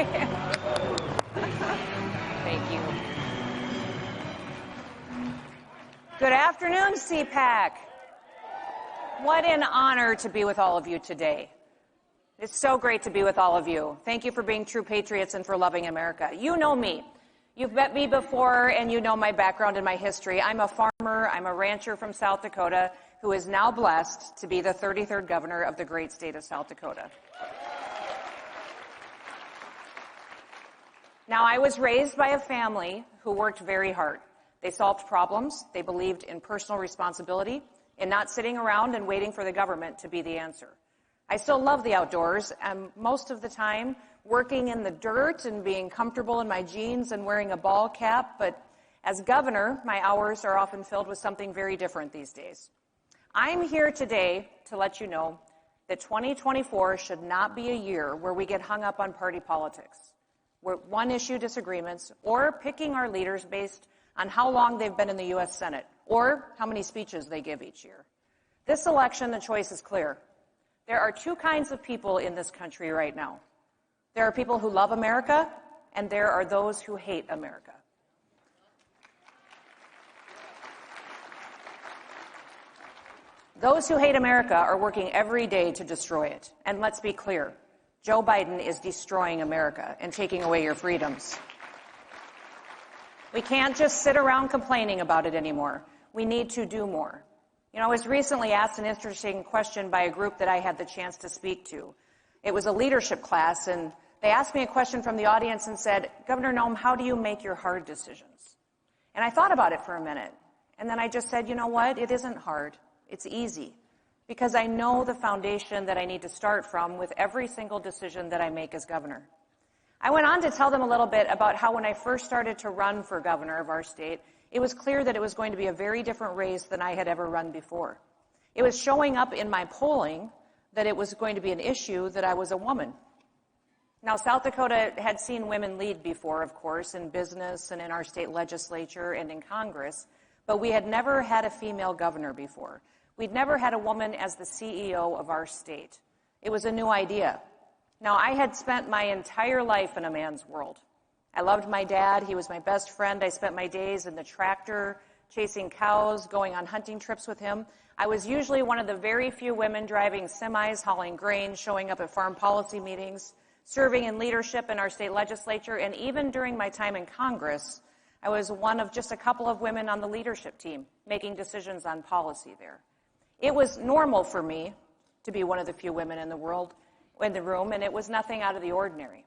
Thank you. Good afternoon, CPAC. What an honor to be with all of you today. It's so great to be with all of you. Thank you for being true patriots and for loving America. You know me. You've met me before, and you know my background and my history. I'm a farmer, I'm a rancher from South Dakota who is now blessed to be the 33rd governor of the great state of South Dakota. Now, I was raised by a family who worked very hard. They solved problems, they believed in personal responsibility, in not sitting around and waiting for the government to be the answer. I still love the outdoors, and most of the time working in the dirt and being comfortable in my jeans and wearing a ball cap, but as governor, my hours are often filled with something very different these days. I'm here today to let you know that 2024 should not be a year where we get hung up on party politics, where one-issue disagreements, or picking our leaders based on how long they've been in the U.S. Senate, or how many speeches they give each year. This election, the choice is clear. There are two kinds of people in this country right now. There are people who love America, and there are those who hate America. Those who hate America are working every day to destroy it. And let's be clear, Joe Biden is destroying America and taking away your freedoms. We can't just sit around complaining about it anymore. We need to do more. You know, I was recently asked an interesting question by a group that I had the chance to speak to. It was a leadership class, and they asked me a question from the audience and said, Governor Noem, how do you make your hard decisions? And I thought about it for a minute, and then I just said, you know what? It isn't hard. It's easy, because I know the foundation that I need to start from with every single decision that I make as governor. I went on to tell them a little bit about how when I first started to run for governor of our state, it was clear that it was going to be a very different race than I had ever run before. It was showing up in my polling that it was going to be an issue that I was a woman. Now, South Dakota had seen women lead before, of course, in business and in our state legislature and in Congress, but we had never had a female governor before. We'd never had a woman as the CEO of our state. It was a new idea. Now, I had spent my entire life in a man's world. I loved my dad. He was my best friend. I spent my days in the tractor, chasing cows, going on hunting trips with him. I was usually one of the very few women driving semis, hauling grain, showing up at farm policy meetings, serving in leadership in our state legislature, and even during my time in Congress, I was one of just a couple of women on the leadership team, making decisions on policy there. It was normal for me to be one of the few women in the room, and it was nothing out of the ordinary.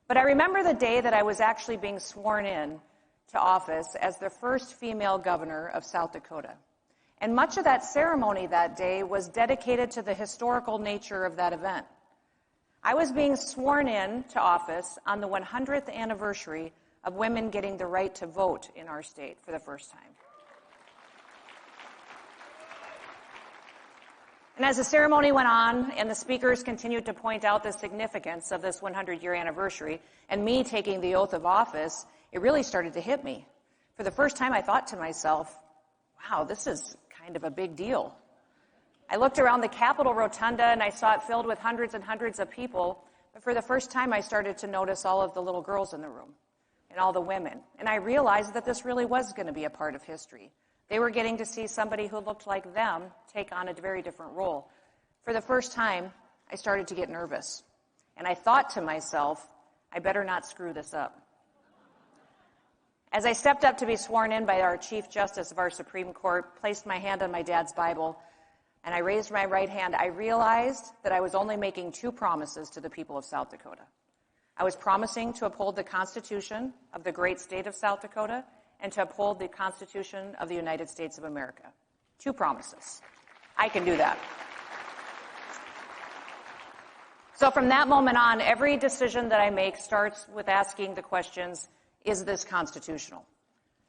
But I remember the day that I was actually being sworn in to office as the first female governor of South Dakota. And much of that ceremony that day was dedicated to the historical nature of that event. I was being sworn in to office on the 100th anniversary of women getting the right to vote in our state for the first time. And as the ceremony went on and the speakers continued to point out the significance of this 100-year anniversary and me taking the oath of office, it really started to hit me. For the first time, I thought to myself, wow, this is kind of a big deal. I looked around the Capitol Rotunda and I saw it filled with hundreds and hundreds of people, but for the first time, I started to notice all of the little girls in the room and all the women. And I realized that this really was going to be a part of history. They were getting to see somebody who looked like them take on a very different role. For the first time, I started to get nervous. And I thought to myself, I better not screw this up. As I stepped up to be sworn in by our Chief Justice of our Supreme Court, placed my hand on my dad's Bible, and I raised my right hand, I realized that I was only making two promises to the people of South Dakota. I was promising to uphold the Constitution of the great state of South Dakota and to uphold the Constitution of the United States of America. Two promises. I can do that. So from that moment on, every decision that I make starts with asking the questions, is this constitutional?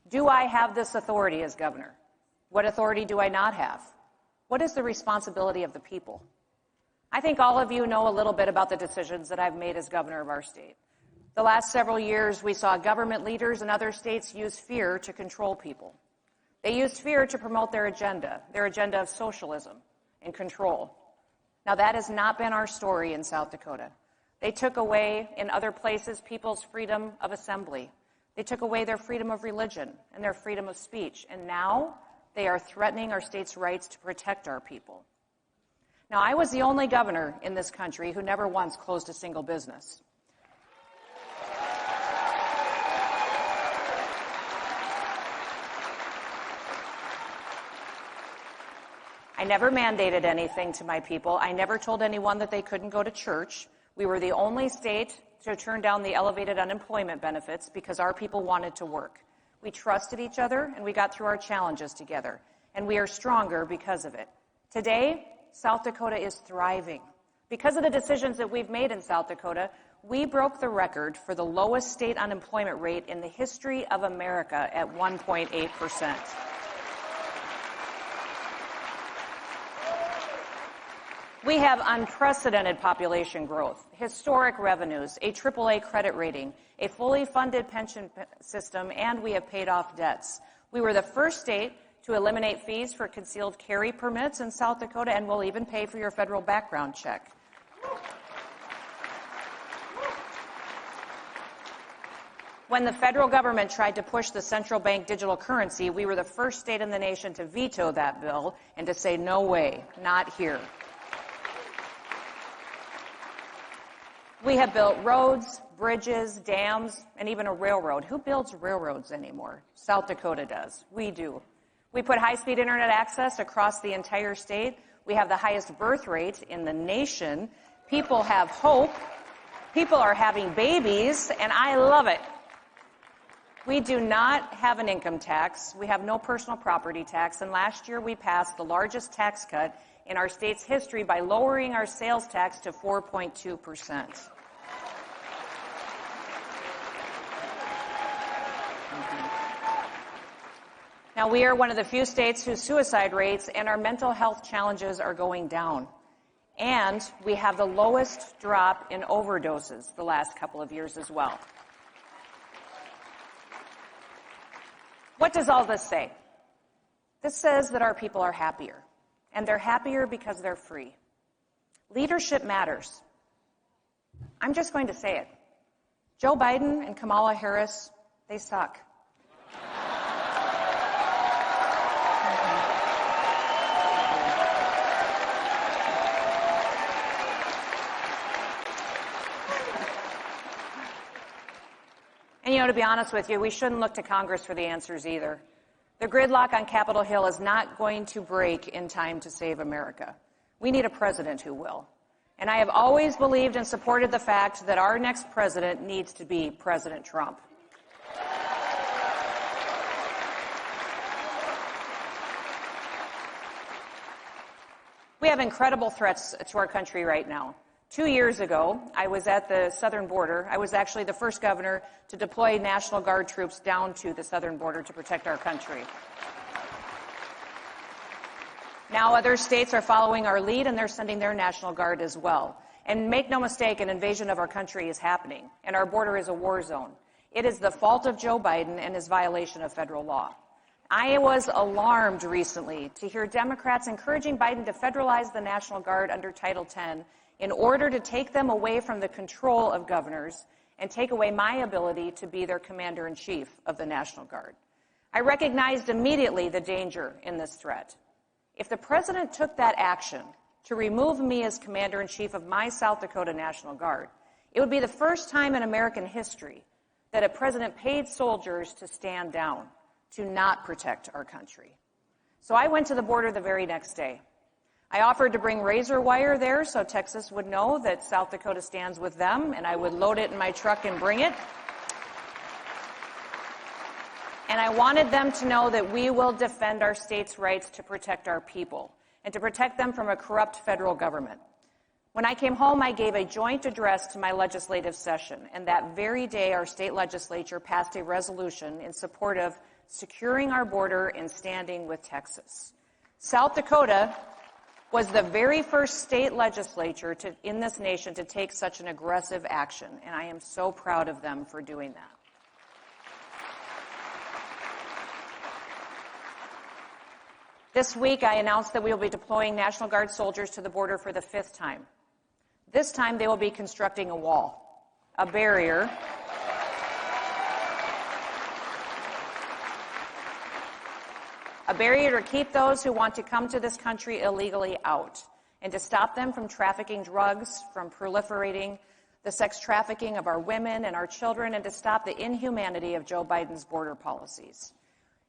Do I have this authority as governor? What authority do I not have? What is the responsibility of the people? I think all of you know a little bit about the decisions that I've made as governor of our state. The last several years, we saw government leaders in other states use fear to control people. They used fear to promote their agenda of socialism and control. Now, that has not been our story in South Dakota. They took away, in other places, people's freedom of assembly. They took away their freedom of religion and their freedom of speech. And now they are threatening our state's rights to protect our people. Now, I was the only governor in this country who never once closed a single business. I never mandated anything to my people. I never told anyone that they couldn't go to church. We were the only state to turn down the elevated unemployment benefits because our people wanted to work. We trusted each other, and we got through our challenges together. And we are stronger because of it. Today, South Dakota is thriving. Because of the decisions that we've made in South Dakota, we broke the record for the lowest state unemployment rate in the history of America at 1.8%. We have unprecedented population growth, historic revenues, a AAA credit rating, a fully funded pension system, and we have paid off debts. We were the first state to eliminate fees for concealed carry permits in South Dakota, and we'll even pay for your federal background check. When the federal government tried to push the central bank digital currency, we were the first state in the nation to veto that bill and to say, no way, not here. We have built roads, bridges, dams, and even a railroad. Who builds railroads anymore? South Dakota does. We do. We put high-speed internet access across the entire state. We have the highest birth rate in the nation. People have hope. People are having babies, and I love it. We do not have an income tax. We have no personal property tax, and last year we passed the largest tax cut in our state's history by lowering our sales tax to 4.2%. Now, we are one of the few states whose suicide rates and our mental health challenges are going down. And we have the lowest drop in overdoses the last couple of years as well. What does all this say? This says that our people are happier. And they're happier because they're free. Leadership matters. I'm just going to say it. Joe Biden and Kamala Harris, they suck. And, to be honest with you, we shouldn't look to Congress for the answers either. The gridlock on Capitol Hill is not going to break in time to save America. We need a president who will. And I have always believed and supported the fact that our next president needs to be President Trump. We have incredible threats to our country right now. 2 years ago, I was at the southern border. I was actually the first governor to deploy National Guard troops down to the southern border to protect our country. Now other states are following our lead, and they're sending their National Guard as well. And make no mistake, an invasion of our country is happening, and our border is a war zone. It is the fault of Joe Biden and his violation of federal law. I was alarmed recently to hear Democrats encouraging Biden to federalize the National Guard under Title X in order to take them away from the control of governors and take away my ability to be their commander-in-chief of the National Guard. I recognized immediately the danger in this threat. If the president took that action to remove me as commander-in-chief of my South Dakota National Guard, it would be the first time in American history that a president paid soldiers to stand down, to not protect our country. So I went to the border the very next day. I offered to bring razor wire there so Texas would know that South Dakota stands with them, and I would load it in my truck and bring it. And I wanted them to know that we will defend our state's rights to protect our people and to protect them from a corrupt federal government. When I came home, I gave a joint address to my legislative session, and that very day our state legislature passed a resolution in support of securing our border and standing with Texas. South Dakota was the very first state legislature in this nation to take such an aggressive action, and I am so proud of them for doing that. This week, I announced that we will be deploying National Guard soldiers to the border for the 5th time. This time they will be constructing a wall, a barrier to keep those who want to come to this country illegally out, and to stop them from trafficking drugs, from proliferating the sex trafficking of our women and our children, and to stop the inhumanity of Joe Biden's border policies.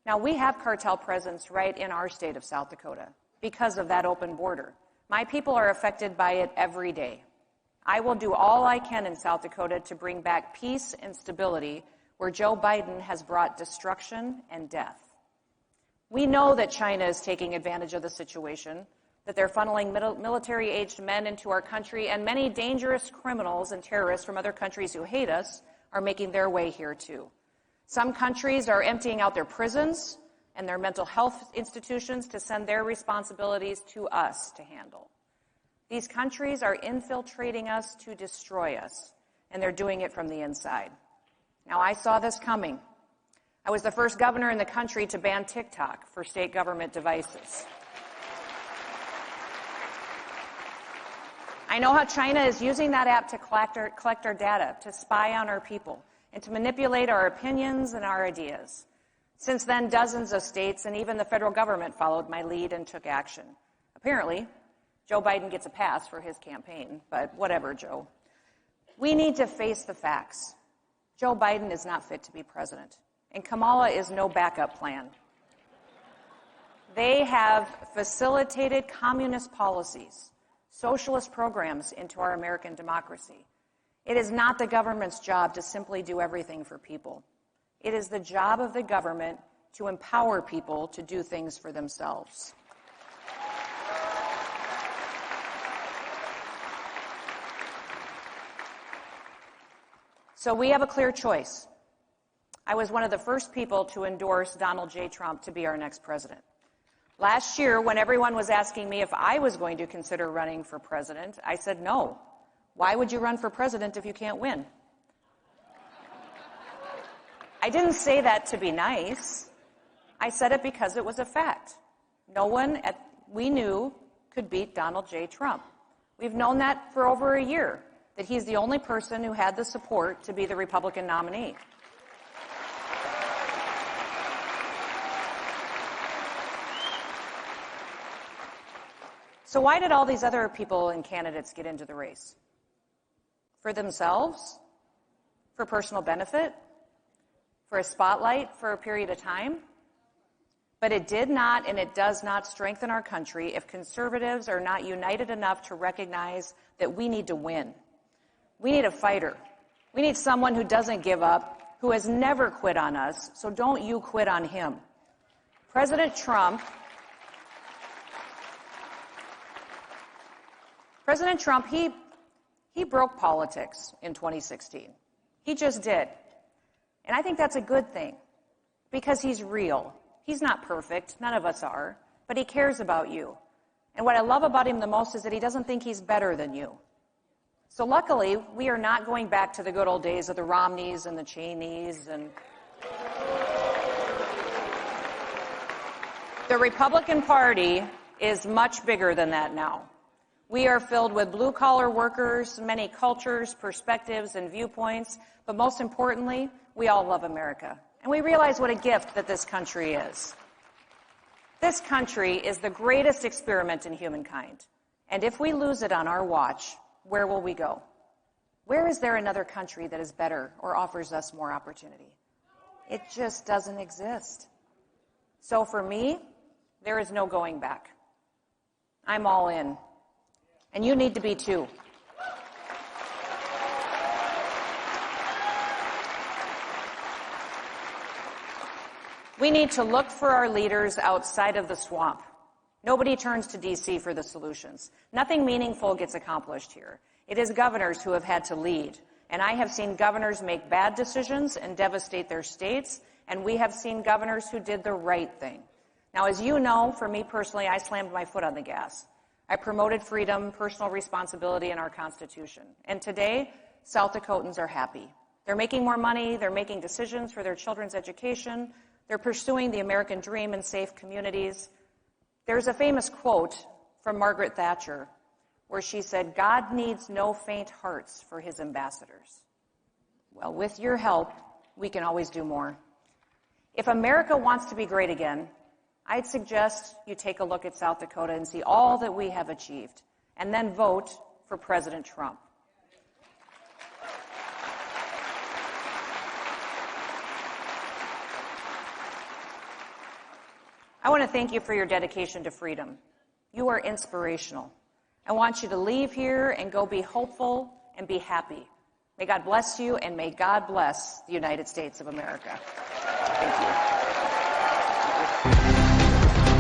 Now, we have cartel presence right in our state of South Dakota because of that open border. My people are affected by it every day. I will do all I can in South Dakota to bring back peace and stability where Joe Biden has brought destruction and death. We know that China is taking advantage of the situation, that they're funneling military-aged men into our country, and many dangerous criminals and terrorists from other countries who hate us are making their way here too. Some countries are emptying out their prisons and their mental health institutions to send their responsibilities to us to handle. These countries are infiltrating us to destroy us, and they're doing it from the inside. Now, I saw this coming. I was the first governor in the country to ban TikTok for state government devices. I know how China is using that app to collect our data, to spy on our people, and to manipulate our opinions and our ideas. Since then, dozens of states and even the federal government followed my lead and took action. Apparently, Joe Biden gets a pass for his campaign, but whatever, Joe. We need to face the facts. Joe Biden is not fit to be president, and Kamala is no backup plan. They have facilitated communist policies, socialist programs into our American democracy. It is not the government's job to simply do everything for people. It is the job of the government to empower people to do things for themselves. So we have a clear choice. I was one of the first people to endorse Donald J. Trump to be our next president. Last year, when everyone was asking me if I was going to consider running for president, I said no. Why would you run for president if you can't win? I didn't say that to be nice. I said it because it was a fact. No one we knew could beat Donald J. Trump. We've known that for over a year, that he's the only person who had the support to be the Republican nominee. So why did all these other people and candidates get into the race? For themselves? For personal benefit? For a spotlight for a period of time? But it did not and it does not strengthen our country if conservatives are not united enough to recognize that we need to win. We need a fighter. We need someone who doesn't give up, who has never quit on us, so don't you quit on him. President Trump, he broke politics in 2016. He just did. And I think that's a good thing because he's real. He's not perfect. None of us are. But he cares about you. And what I love about him the most is that he doesn't think he's better than you. So luckily, we are not going back to the good old days of the Romneys and the Cheneys and the Republican Party is much bigger than that now. We are filled with blue-collar workers, many cultures, perspectives, and viewpoints, but most importantly, we all love America. And we realize what a gift that this country is. This country is the greatest experiment in humankind. And if we lose it on our watch, where will we go? Where is there another country that is better or offers us more opportunity? It just doesn't exist. So for me, there is no going back. I'm all in. And you need to be too. We need to look for our leaders outside of the swamp. Nobody turns to D.C. for the solutions. Nothing meaningful gets accomplished here. It is governors who have had to lead. And I have seen governors make bad decisions and devastate their states, and we have seen governors who did the right thing. Now, as you know, for me personally, I slammed my foot on the gas. I promoted freedom, personal responsibility in our Constitution. And today, South Dakotans are happy. They're making more money. They're making decisions for their children's education. They're pursuing the American dream in safe communities. There's a famous quote from Margaret Thatcher. where she said, "God needs no faint hearts for his ambassadors." Well, with your help, we can always do more. If America wants to be great again, I'd suggest you take a look at South Dakota and see all that we have achieved, and then vote for President Trump. I want to thank you for your dedication to freedom. You are inspirational. I want you to leave here and go be hopeful and be happy. May God bless you, and may God bless the United States of America. Thank you.